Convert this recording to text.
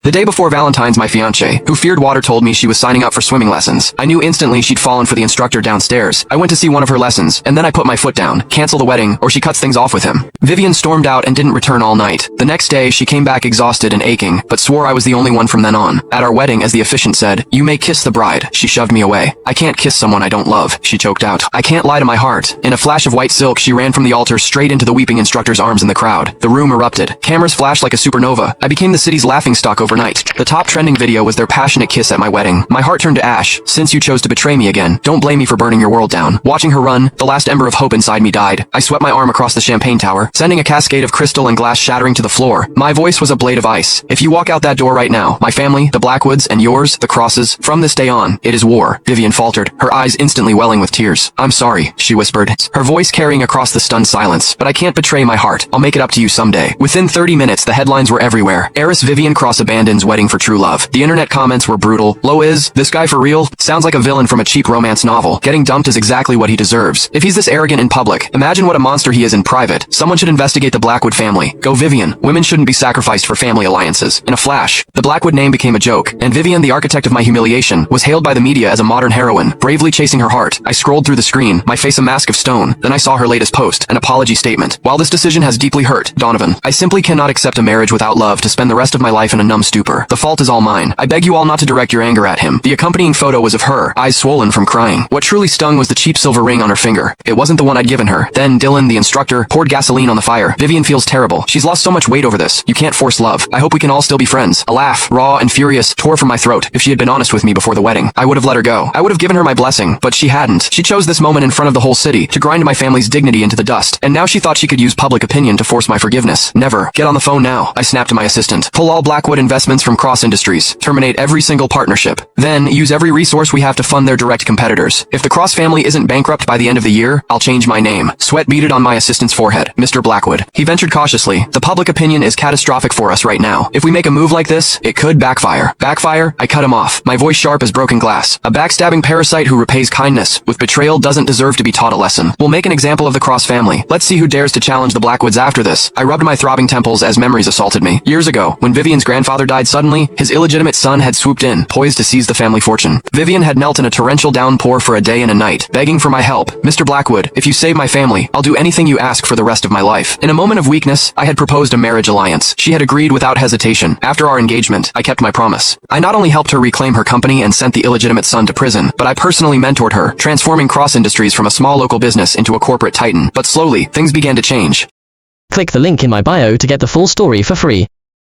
The day before Valentine's, my fiancée, who feared water, told me she was signing up for swimming lessons. I knew instantly she'd fallen for the instructor downstairs. I went to see one of her lessons, and then I put my foot down. Cancel the wedding, or she cuts things off with him. Vivian stormed out and didn't return all night. The next day, she came back exhausted and aching, but swore I was the only one from then on. At our wedding, as the officiant said, "You may kiss the bride." She shoved me away. "I can't kiss someone I don't love," she choked out. "I can't lie to my heart." In a flash of white silk, she ran from the altar straight into the weeping instructor's arms in the crowd. The room erupted. Cameras flashed like a supernova. I became the city's laughingstock overnight. The top trending video was their passionate kiss at my wedding. My heart turned to ash. Since you chose to betray me again, don't blame me for burning your world down. Watching her run, the last ember of hope inside me died. I swept my arm across the champagne tower, sending a cascade of crystal and glass shattering to the floor. My voice was a blade of ice. "If you walk out that door right now, my family, the Blackwoods, and yours, the Crosses, from this day on, it is war." Vivian faltered, her eyes instantly welling with tears. "I'm sorry," she whispered, her voice carrying across the stunned silence. "But I can't betray my heart. I'll make it up to you someday." Within 30 minutes, the headlines were everywhere. Heiress Vivian Cross abandons wedding for true love. The internet comments were brutal. "Lo is this guy for real? Sounds like a villain from a cheap romance novel. Getting dumped is exactly what he deserves. If he's this arrogant in public, imagine what a monster he is in private. Someone should investigate the Blackwood family. Go Vivian. Women shouldn't be sacrificed for family alliances." In a flash, the Blackwood name became a joke, and Vivian, the architect of my humiliation, was hailed by the media as a modern heroine, bravely chasing her heart. I scrolled through the screen, my face a mask of stone. Then I saw her latest post, an apology statement. "While this decision has deeply hurt Donovan, I simply cannot accept a marriage without love to spend the rest of my life in a numb stupor. The fault is all mine. I beg you all not to direct your anger at him." The accompanying photo was of her, eyes swollen from crying. What truly stung was the cheap silver ring on her finger. It wasn't the one I'd given her. Then Dylan, the instructor, poured gasoline on the fire. "Vivian feels terrible. She's lost so much weight over this. You can't force love. I hope we can all still be friends." A laugh, raw and furious, tore from my throat. If she had been honest with me before the wedding, I would have let her go. I would have given her my blessing, but she hadn't. She chose this moment in front of the whole city to grind my family's dignity into the dust, and now she thought she could use public opinion to force my forgiveness. Never. "Get on the phone now," I snapped to my assistant. "Pull all Blackwood investments from Cross Industries. Terminate every single partnership. Then, use every resource we have to fund their direct competitors. If the Cross family isn't bankrupt by the end of the year, I'll change my name." Sweat beaded on my assistant's forehead. "Mr. Blackwood." He ventured cautiously. "The public opinion is catastrophic for us right now. If we make a move like this, it could backfire." "Backfire?" I cut him off, my voice sharp as broken glass. "A backstabbing parasite who repays kindness with betrayal doesn't deserve to be taught a lesson. We'll make an example of the Cross family. Let's see who dares to challenge the Blackwoods after this." I rubbed my throbbing temples as memories assaulted me. Years ago, when Vivian's grandfather died suddenly, his illegitimate son had swooped in, poised to seize the family fortune. Vivian had knelt in a torrential downpour for a day and a night, begging for my help. "Mr. Blackwood, if you save my family, I'll do anything you ask for the rest of my life." In a moment of weakness, I had proposed a marriage alliance. She had agreed without hesitation. After our engagement, I kept my promise. I not only helped her reclaim her company and sent the illegitimate son to prison, but I personally mentored her, transforming Cross Industries from a small local business into a corporate titan. But slowly, things began to change. Click the link in my bio to get the full story for free.